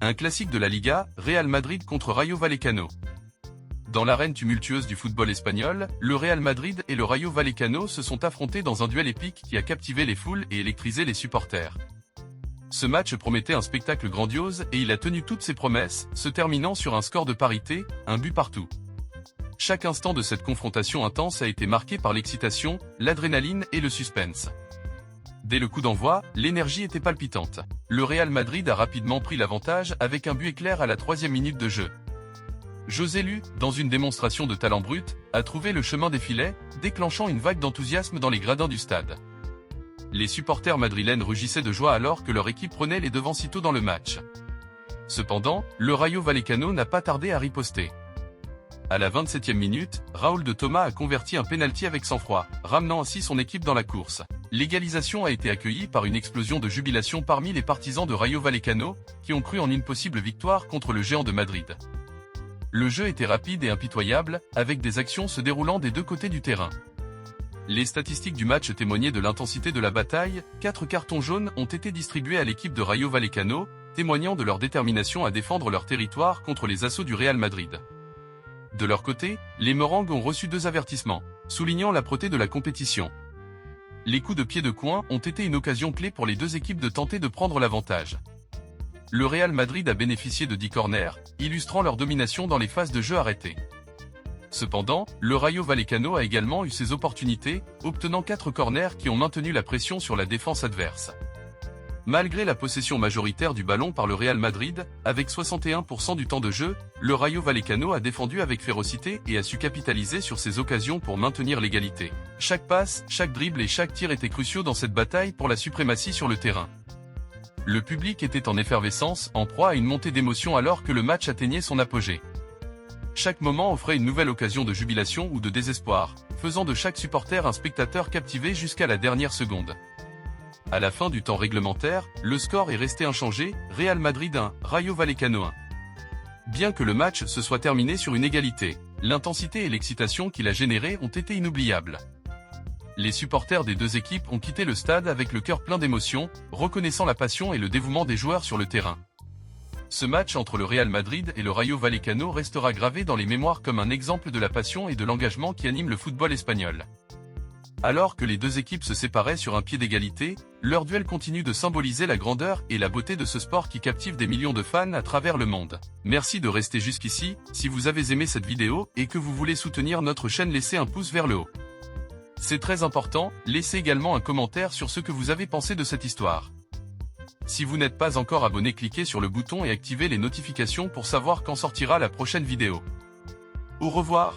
Un classique de la Liga, Real Madrid contre Rayo Vallecano. Dans l'arène tumultueuse du football espagnol, le Real Madrid et le Rayo Vallecano se sont affrontés dans un duel épique qui a captivé les foules et électrisé les supporters. Ce match promettait un spectacle grandiose et il a tenu toutes ses promesses, se terminant sur un score de parité, un but partout. Chaque instant de cette confrontation intense a été marqué par l'excitation, l'adrénaline et le suspense. Dès le coup d'envoi, l'énergie était palpitante. Le Real Madrid a rapidement pris l'avantage avec un but éclair à la 3e minute de jeu. José Lu, dans une démonstration de talent brut, a trouvé le chemin des filets, déclenchant une vague d'enthousiasme dans les gradins du stade. Les supporters madrilènes rugissaient de joie alors que leur équipe prenait les devants si tôt dans le match. Cependant, le Rayo Vallecano n'a pas tardé à riposter. À la 27e minute, Raúl de Tomás a converti un pénalty avec sang-froid, ramenant ainsi son équipe dans la course. L'égalisation a été accueillie par une explosion de jubilation parmi les partisans de Rayo Vallecano, qui ont cru en une possible victoire contre le géant de Madrid. Le jeu était rapide et impitoyable, avec des actions se déroulant des deux côtés du terrain. Les statistiques du match témoignaient de l'intensité de la bataille, 4 cartons jaunes ont été distribués à l'équipe de Rayo Vallecano, témoignant de leur détermination à défendre leur territoire contre les assauts du Real Madrid. De leur côté, les Merengues ont reçu 2 avertissements, soulignant l'âpreté de la compétition. Les coups de pied de coin ont été une occasion clé pour les deux équipes de tenter de prendre l'avantage. Le Real Madrid a bénéficié de 10 corners, illustrant leur domination dans les phases de jeu arrêtées. Cependant, le Rayo Vallecano a également eu ses opportunités, obtenant 4 corners qui ont maintenu la pression sur la défense adverse. Malgré la possession majoritaire du ballon par le Real Madrid, avec 61% du temps de jeu, le Rayo Vallecano a défendu avec férocité et a su capitaliser sur ses occasions pour maintenir l'égalité. Chaque passe, chaque dribble et chaque tir étaient cruciaux dans cette bataille pour la suprématie sur le terrain. Le public était en effervescence, en proie à une montée d'émotion alors que le match atteignait son apogée. Chaque moment offrait une nouvelle occasion de jubilation ou de désespoir, faisant de chaque supporter un spectateur captivé jusqu'à la dernière seconde. À la fin du temps réglementaire, le score est resté inchangé, Real Madrid 1, Rayo Vallecano 1. Bien que le match se soit terminé sur une égalité, l'intensité et l'excitation qu'il a générée ont été inoubliables. Les supporters des deux équipes ont quitté le stade avec le cœur plein d'émotions, reconnaissant la passion et le dévouement des joueurs sur le terrain. Ce match entre le Real Madrid et le Rayo Vallecano restera gravé dans les mémoires comme un exemple de la passion et de l'engagement qui anime le football espagnol. Alors que les deux équipes se séparaient sur un pied d'égalité, leur duel continue de symboliser la grandeur et la beauté de ce sport qui captive des millions de fans à travers le monde. Merci de rester jusqu'ici. Si vous avez aimé cette vidéo et que vous voulez soutenir notre chaîne, laissez un pouce vers le haut. C'est très important, laissez également un commentaire sur ce que vous avez pensé de cette histoire. Si vous n'êtes pas encore abonné, cliquez sur le bouton et activez les notifications pour savoir quand sortira la prochaine vidéo. Au revoir.